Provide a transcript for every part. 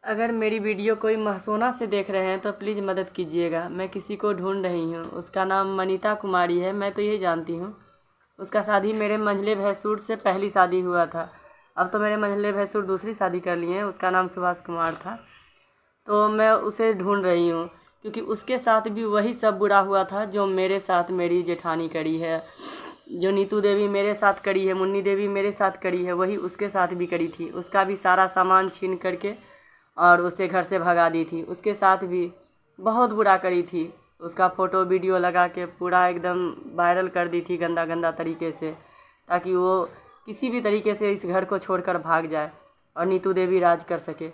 अगर मेरी वीडियो कोई महसोना से देख रहे हैं तो प्लीज़ मदद कीजिएगा। मैं किसी को ढूंढ रही हूँ। उसका नाम मनीता कुमारी है, मैं तो यही जानती हूँ। उसका शादी मेरे मंझले भैंसुर से पहली शादी हुआ था। अब तो मेरे मंझले भैंसुर दूसरी शादी कर लिए हैं। उसका नाम सुभाष कुमार था। तो मैं उसे ढूंढ रही हूँ क्योंकि उसके साथ भी वही सब बुरा हुआ था जो मेरे साथ मेरी जेठानी करी है, जो नीतू देवी मेरे साथ करी है, मुन्नी देवी मेरे साथ करी है, वही उसके साथ भी करी थी। उसका भी सारा सामान छीन करके और उसे घर से भगा दी थी। उसके साथ भी बहुत बुरा करी थी। उसका फ़ोटो वीडियो लगा के पूरा एकदम वायरल कर दी थी गंदा गंदा तरीके से, ताकि वो किसी भी तरीके से इस घर को छोड़कर भाग जाए और नीतू देवी राज कर सके।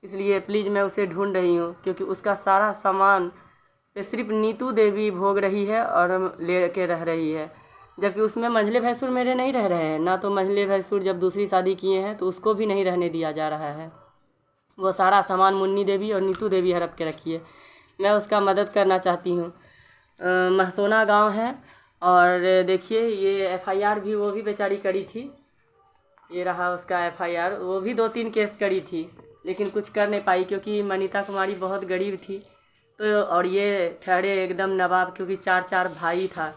इसलिए प्लीज़ मैं उसे ढूंढ रही हूँ क्योंकि उसका सारा सामान पे सिर्फ नीतू देवी भोग रही है और ले के रह रही है, जबकि उसमें मंझले भैंसुर मेरे नहीं रह रहे हैं ना। तो मंझले भैंसुर जब दूसरी शादी किए हैं तो उसको भी नहीं रहने दिया जा रहा है। वो सारा सामान मुन्नी देवी और नीतू देवी हड़प के रखी है। मैं उसका मदद करना चाहती हूँ। महसोना गांव है और देखिए ये एफआईआर भी वो भी बेचारी करी थी। ये रहा उसका एफआईआर। वो भी 2-3 केस करी थी लेकिन कुछ कर नहीं पाई क्योंकि मनीता कुमारी बहुत गरीब थी। तो और ये ठहरे एकदम नवाब, क्योंकि 4 भाई था।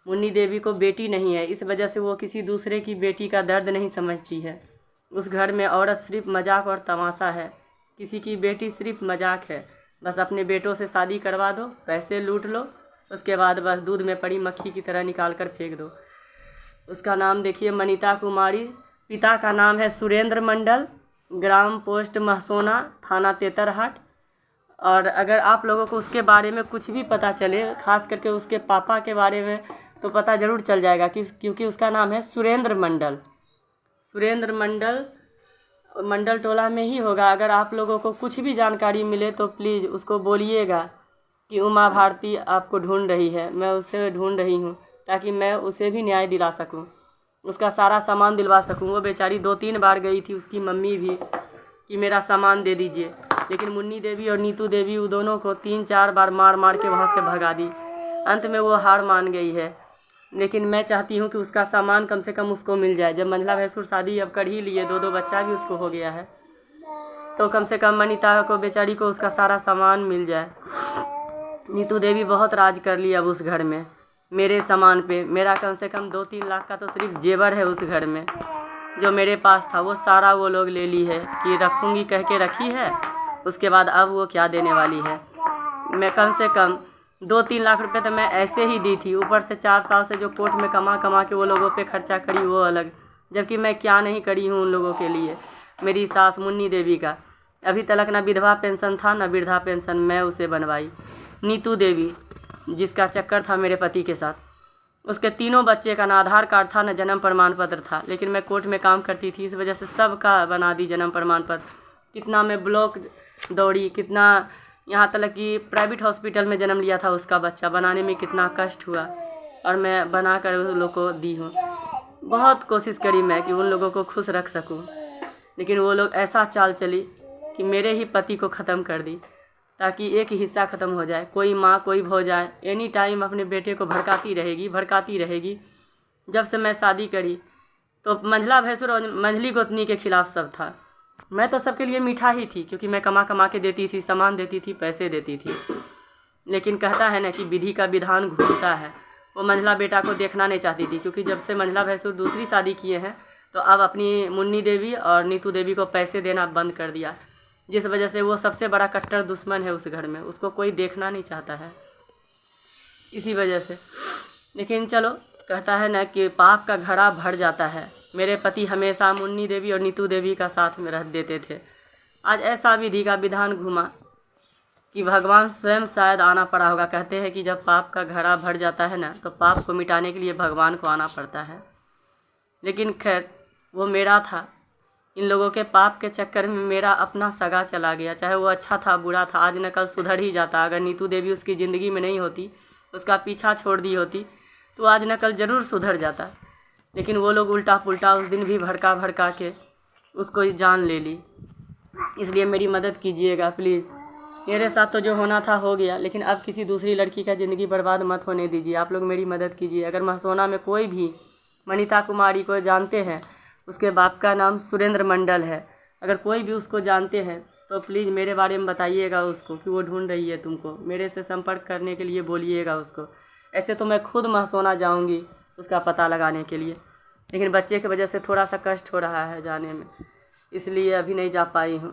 मुन्नी देवी को बेटी नहीं है, इस वजह से वो किसी दूसरे की बेटी का दर्द नहीं समझती है। उस घर में औरत सिर्फ मजाक और तमाशा है। किसी की बेटी सिर्फ मजाक है। बस अपने बेटों से शादी करवा दो, पैसे लूट लो, उसके बाद बस दूध में पड़ी मक्खी की तरह निकाल कर फेंक दो। उसका नाम देखिए मनीता कुमारी। पिता का नाम है सुरेंद्र मंडल, ग्राम पोस्ट महसोना, थाना तेतरहाट। और अगर आप लोगों को उसके बारे में कुछ भी पता चले, खास करके उसके पापा के बारे में, तो पता ज़रूर चल जाएगा क्योंकि उसका नाम है सुरेंद्र मंडल। सुरेंद्र मंडल मंडल टोला में ही होगा। अगर आप लोगों को कुछ भी जानकारी मिले तो प्लीज़ उसको बोलिएगा कि उमा भारती आपको ढूंढ रही है। मैं उसे ढूंढ रही हूँ ताकि मैं उसे भी न्याय दिला सकूँ, उसका सारा सामान दिलवा सकूँ। वो बेचारी 2-3 बार गई थी, उसकी मम्मी भी, कि मेरा सामान दे दीजिए, लेकिन मुन्नी देवी और नीतू देवी वो दोनों को 3-4 बार मार मार के वहाँ से भगा दी। अंत में वो हार मान गई है। लेकिन मैं चाहती हूँ कि उसका सामान कम से कम उसको मिल जाए। जब मंझला भैंसुर शादी अब कर ही लिए, 2-2 बच्चा भी उसको हो गया है, तो कम से कम मनीता को बेचारी को उसका सारा सामान मिल जाए। नीतू देवी बहुत राज कर ली अब उस घर में मेरे सामान पे। मेरा कम से कम 2-3 लाख का तो सिर्फ जेवर है उस घर में, जो मेरे पास था वो सारा वो लोग ले ली है कि रखूँगी कह के रखी है। उसके बाद अब वो क्या देने वाली है। मैं कम से कम 2-3 लाख रुपए तो मैं ऐसे ही दी थी, ऊपर से 4 साल से जो कोर्ट में कमा कमा के वो लोगों पे खर्चा करी वो अलग, जबकि मैं क्या नहीं करी हूँ उन लोगों के लिए। मेरी सास मुन्नी देवी का अभी तक ना विधवा पेंशन था ना वृद्धा पेंशन, मैं उसे बनवाई। नीतू देवी जिसका चक्कर था मेरे पति के साथ, उसके 3 बच्चे का ना आधार कार्ड था ना जन्म प्रमाण पत्र था, लेकिन मैं कोर्ट में काम करती थी, इस वजह से सबका बना दी जन्म प्रमाण पत्र। कितना मैं ब्लॉक दौड़ी, कितना यहाँ तक कि प्राइवेट हॉस्पिटल में जन्म लिया था उसका बच्चा, बनाने में कितना कष्ट हुआ और मैं बना कर उन लोग को दी हूँ। बहुत कोशिश करी मैं कि उन लोगों को खुश रख सकूँ, लेकिन वो लोग ऐसा चाल चली कि मेरे ही पति को ख़त्म कर दी ताकि एक हिस्सा ख़त्म हो जाए। कोई माँ कोई भौजाई एनी टाइम अपने बेटे को भड़काती रहेगी। जब से मैं शादी करी तो मंझला भैंसुर और मंझली गोतनी के खिलाफ़ सब था। मैं तो सबके लिए मीठा ही थी क्योंकि मैं कमा कमा के देती थी, सामान देती थी, पैसे देती थी। लेकिन कहता है ना कि विधि का विधान घूमता है। वो मंझला बेटा को देखना नहीं चाहती थी क्योंकि जब से मंझला भैंसुर दूसरी शादी किए हैं तो अब अपनी मुन्नी देवी और नीतू देवी को पैसे देना बंद कर दिया, जिस वजह से वो सबसे बड़ा कट्टर दुश्मन है उस घर में। उसको कोई देखना नहीं चाहता है इसी वजह से। लेकिन चलो, कहता है ना कि पाप का घड़ा भर जाता है। मेरे पति हमेशा मुन्नी देवी और नीतू देवी का साथ में रह देते थे। आज ऐसा विधि का विधान घुमा कि भगवान स्वयं शायद आना पड़ा होगा। कहते हैं कि जब पाप का घड़ा भर जाता है ना तो पाप को मिटाने के लिए भगवान को आना पड़ता है। लेकिन खैर वो मेरा था। इन लोगों के पाप के चक्कर में मेरा अपना सगा चला गया, चाहे वो अच्छा था बुरा था, आज न कल सुधर ही जाता। अगर नीतू देवी उसकी ज़िंदगी में नहीं होती, उसका पीछा छोड़ दी होती, तो आज न कल ज़रूर सुधर जाता। लेकिन वो लोग उल्टा पुल्टा उस दिन भी भड़का के उसको जान ले ली। इसलिए मेरी मदद कीजिएगा प्लीज़। मेरे साथ तो जो होना था हो गया, लेकिन अब किसी दूसरी लड़की का ज़िंदगी बर्बाद मत होने दीजिए। आप लोग मेरी मदद कीजिए। अगर महसोना में कोई भी मनीता कुमारी को जानते हैं, उसके बाप का नाम सुरेंद्र मंडल है, अगर कोई भी उसको जानते हैं तो प्लीज़ मेरे बारे में बताइएगा उसको कि वो ढूंढ रही है तुमको, मेरे से संपर्क करने के लिए बोलिएगा उसको। ऐसे तो मैं खुद महसोना जाऊंगी उसका पता लगाने के लिए, लेकिन बच्चे की वजह से थोड़ा सा कष्ट हो रहा है जाने में, इसलिए अभी नहीं जा पाई हूँ।